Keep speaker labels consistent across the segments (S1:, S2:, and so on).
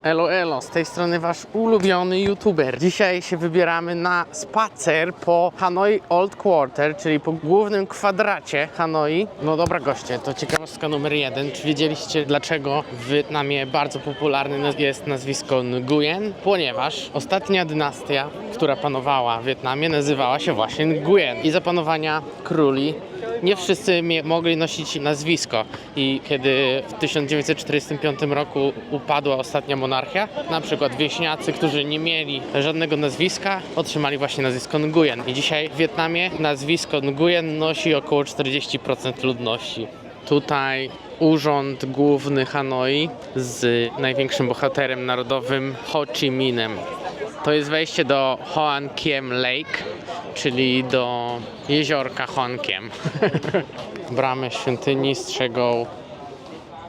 S1: Elo, elo, z tej strony wasz ulubiony youtuber. Dzisiaj się wybieramy na spacer po Hanoi Old Quarter, czyli po głównym kwadracie Hanoi. No dobra goście, to ciekawostka numer 1. Czy wiedzieliście, dlaczego w Wietnamie bardzo popularne jest nazwisko Nguyen? Ponieważ ostatnia dynastia, która panowała w Wietnamie, nazywała się właśnie Nguyen. I za panowania króli nie wszyscy mogli nosić nazwisko i kiedy w 1945 roku upadła ostatnia monarchia, na przykład wieśniacy, którzy nie mieli żadnego nazwiska, otrzymali właśnie nazwisko Nguyen. I dzisiaj w Wietnamie nazwisko Nguyen nosi około 40% ludności. Tutaj Urząd Główny Hanoi z największym bohaterem narodowym Ho Chi Minhem. To jest wejście do Hoan Kiem Lake, czyli do jeziorka Hoan Kiem. Bramę świątyni strzegą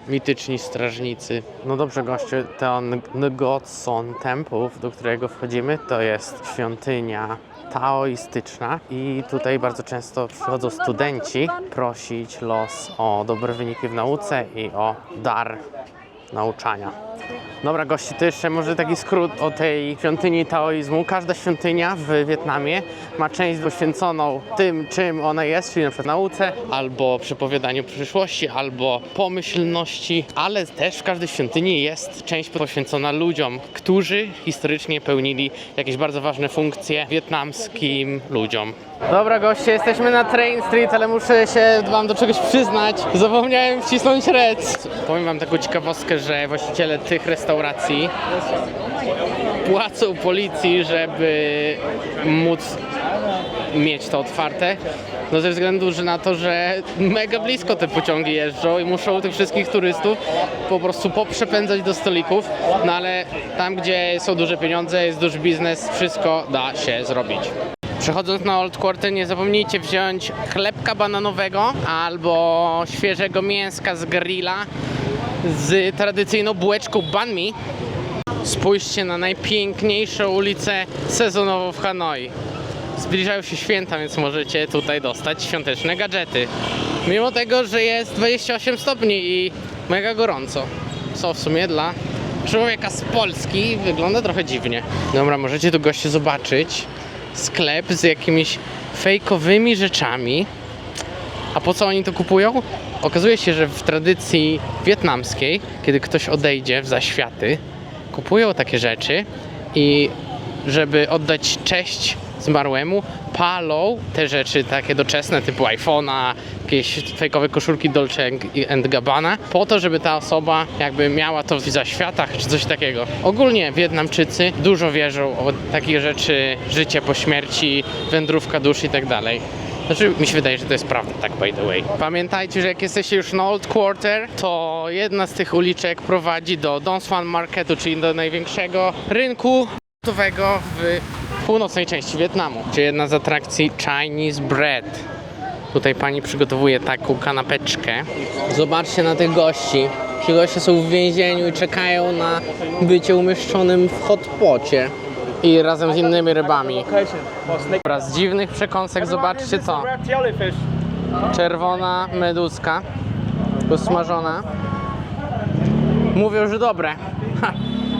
S1: mityczni strażnicy. No dobrze goście, ten Ngo Son Temple, do którego wchodzimy, to jest świątynia taoistyczna i tutaj bardzo często przychodzą studenci prosić los o dobre wyniki w nauce i o dar nauczania. Dobra gości, to jeszcze może taki skrót o tej świątyni taoizmu. Każda świątynia w Wietnamie ma część poświęconą tym, czym ona jest, czyli na przykład nauce, albo przepowiadaniu przyszłości, albo pomyślności, ale też w każdej świątyni jest część poświęcona ludziom, którzy historycznie pełnili jakieś bardzo ważne funkcje wietnamskim ludziom. Dobra goście, jesteśmy na Train Street, ale muszę się wam do czegoś przyznać. Zapomniałem wcisnąć rec. Powiem wam taką ciekawostkę, że właściciele tych restauracji płacą policji, żeby móc mieć to otwarte. No ze względu na to, że mega blisko te pociągi jeżdżą i muszą tych wszystkich turystów po prostu poprzepędzać do stolików. No ale tam, gdzie są duże pieniądze, jest duży biznes, wszystko da się zrobić. Przechodząc na Old Quarter, nie zapomnijcie wziąć chlebka bananowego albo świeżego mięska z grilla z tradycyjną bułeczką banh mi. Spójrzcie na najpiękniejszą ulicę sezonową w Hanoi. Zbliżają się święta, więc możecie tutaj dostać świąteczne gadżety. Mimo tego, że jest 28 stopni i mega gorąco. Co w sumie dla człowieka z Polski wygląda trochę dziwnie. Dobra, możecie tu goście zobaczyć sklep z jakimiś fejkowymi rzeczami. A po co oni to kupują? Okazuje się, że w tradycji wietnamskiej, kiedy ktoś odejdzie w zaświaty, kupują takie rzeczy i żeby oddać cześć zmarłemu, palą te rzeczy takie doczesne typu iPhone'a, jakieś fejkowe koszulki Dolce & Gabbana po to, żeby ta osoba jakby miała to w zaświatach czy coś takiego. Ogólnie Wietnamczycy dużo wierzą o takie rzeczy, życie po śmierci, wędrówka dusz i tak dalej. Znaczy, mi się wydaje, że to jest prawda, tak by the way. Pamiętajcie, że jak jesteście już na Old Quarter, to jedna z tych uliczek prowadzi do Don Xuan Marketu, czyli do największego rynku w północnej części Wietnamu. Czyli jedna z atrakcji Chinese Bread. Tutaj pani przygotowuje taką kanapeczkę. Zobaczcie na tych gości. Ci goście są w więzieniu i czekają na bycie umieszczonym w hot pocie. I razem z innymi rybami. Dobra, z dziwnych przekąsek zobaczcie co. Czerwona meduska, posmażona. Mówią, że dobre. Ha,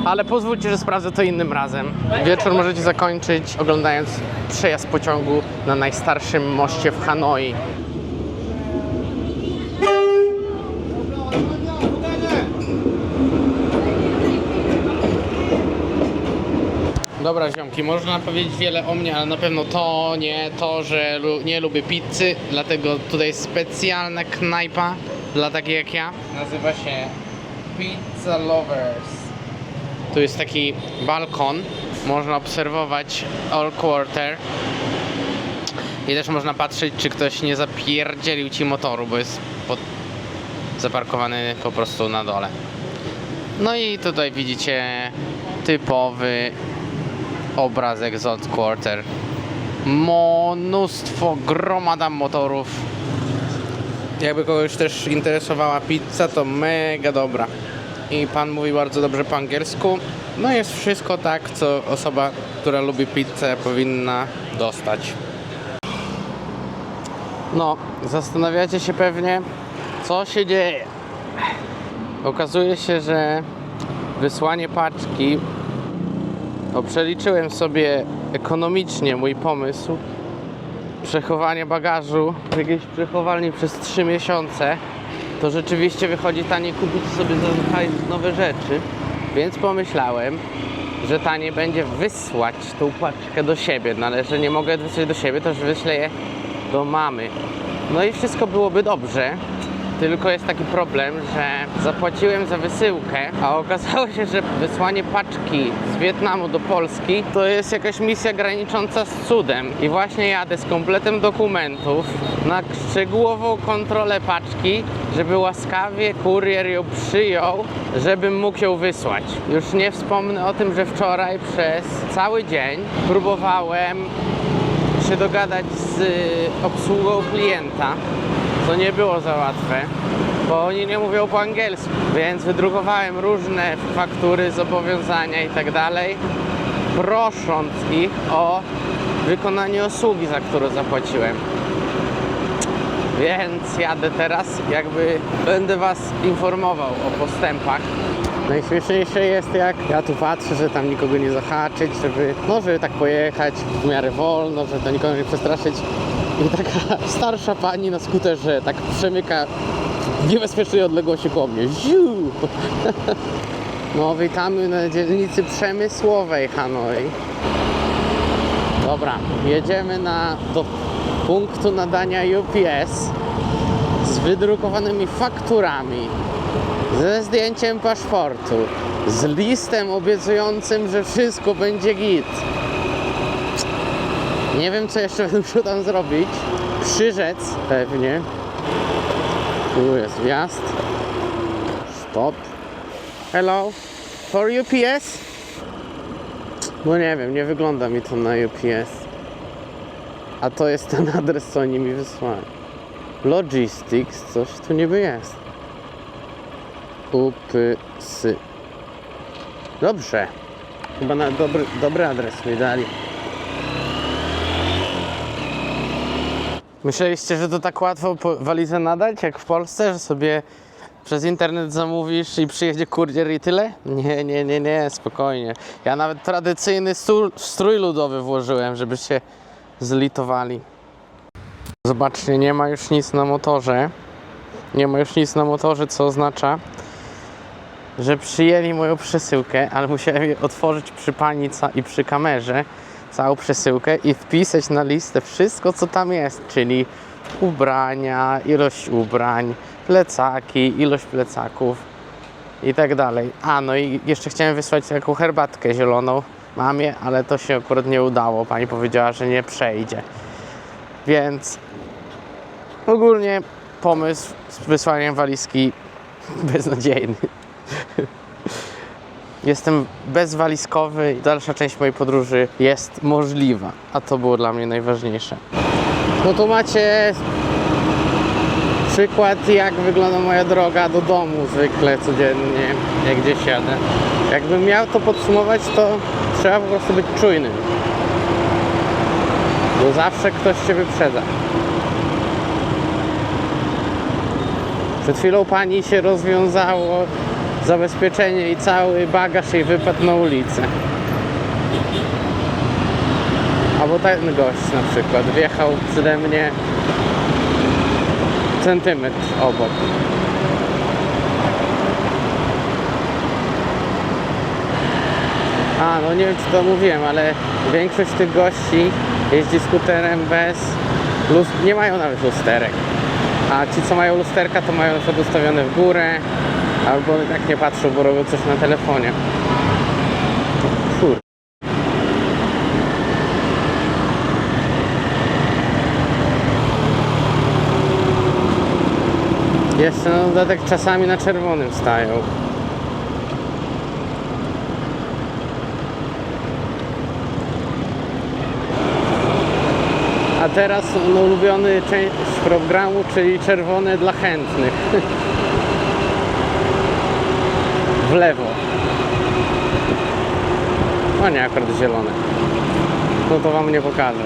S1: ale pozwólcie, że sprawdzę to innym razem. Wieczór możecie zakończyć oglądając przejazd pociągu na najstarszym moście w Hanoi. Dobra ziomki, można powiedzieć wiele o mnie, ale na pewno to nie to, że nie lubię pizzy, dlatego tutaj jest specjalna knajpa dla takich jak ja. Nazywa się Pizza Lovers. Tu jest taki balkon, można obserwować Old Quarter i też można patrzeć, czy ktoś nie zapierdzielił ci motoru, bo jest zaparkowany po prostu na dole. No i tutaj widzicie typowy obrazek z Old Quarter. Mnóstwo, gromada motorów. Jakby kogoś też interesowała pizza, to mega dobra. I pan mówi bardzo dobrze po angielsku. No jest wszystko tak, co osoba, która lubi pizzę, powinna dostać. No, zastanawiacie się pewnie, co się dzieje. Okazuje się, że wysłanie paczki. Przeliczyłem sobie ekonomicznie mój pomysł. Przechowanie bagażu w jakiejś przechowalni przez 3 miesiące. To rzeczywiście wychodzi taniej kupić sobie za hajs nowe rzeczy. Więc pomyślałem, że taniej będzie wysłać tą paczkę do siebie. No ale że nie mogę wysłać do siebie, to już wyślę je do mamy. No i wszystko byłoby dobrze. Tylko jest taki problem, że zapłaciłem za wysyłkę, a okazało się, że wysłanie paczki z Wietnamu do Polski to jest jakaś misja granicząca z cudem. I właśnie jadę z kompletem dokumentów na szczegółową kontrolę paczki, żeby łaskawie kurier ją przyjął, żebym mógł ją wysłać. Już nie wspomnę o tym, że wczoraj przez cały dzień próbowałem się dogadać z obsługą klienta, co nie było za łatwe, bo oni nie mówią po angielsku, więc wydrukowałem różne faktury, zobowiązania i tak dalej, prosząc ich o wykonanie usługi, za którą zapłaciłem. Więc jadę teraz, jakby będę was informował o postępach. Najśmieszniejsze jest, jak ja tu patrzę, że tam nikogo nie zahaczyć, żeby tak pojechać w miarę wolno, żeby to nikogo nie przestraszyć. I taka starsza pani na skuterze tak przemyka w niebezpiecznej odległości koło mnie. Ziu! No, witamy na dzielnicy przemysłowej Hanoi. Dobra, jedziemy do punktu nadania UPS z wydrukowanymi fakturami, ze zdjęciem paszportu, z listem obiecującym, że wszystko będzie git. Nie wiem, co jeszcze będę musiał tam zrobić. Przyrzec pewnie. Tu jest wjazd. Stop. Hello. For UPS? No nie wiem, nie wygląda mi to na UPS. A to jest ten adres, co oni mi wysłali. Logistics, coś tu niby jest. UPS. Dobrze. Chyba na dobry adres mi dali. Myśleliście, że to tak łatwo walizę nadać, jak w Polsce, że sobie przez internet zamówisz i przyjedzie kurier i tyle? Nie, spokojnie. Ja nawet tradycyjny strój ludowy włożyłem, żeby się zlitowali. Zobaczcie, nie ma już nic na motorze. Nie ma już nic na motorze, co oznacza, że przyjęli moją przesyłkę, ale musiałem je otworzyć przy pani i przy kamerze, całą przesyłkę i wpisać na listę wszystko, co tam jest, czyli ubrania, ilość ubrań, plecaki, ilość plecaków i tak dalej. A, no i jeszcze chciałem wysłać taką herbatkę zieloną mamie, ale to się akurat nie udało. Pani powiedziała, że nie przejdzie. Więc ogólnie pomysł z wysłaniem walizki beznadziejny. Jestem bezwalizkowy i dalsza część mojej podróży jest możliwa, a to było dla mnie najważniejsze. No tu macie przykład, jak wygląda moja droga do domu zwykle codziennie, jak gdzieś jadę. Jakbym miał to podsumować, to trzeba po prostu być czujnym, bo zawsze ktoś cię wyprzedza. Przed chwilą pani się rozwiązało zabezpieczenie i cały bagaż jej wypadł na ulicę. Albo ten gość na przykład wjechał przede mnie centymetr obok. A, no nie wiem, czy to mówiłem, ale większość tych gości jeździ skuterem nie mają nawet lusterek. A ci, co mają lusterka, to mają na przykład ustawione w górę, albo tak nie patrzą, bo robią coś na telefonie. Kur... Jeszcze na dodatek czasami na czerwonym stają. A teraz ulubiony część programu, czyli czerwone dla chętnych. W lewo. O nie, akurat zielone. No to wam nie pokażę.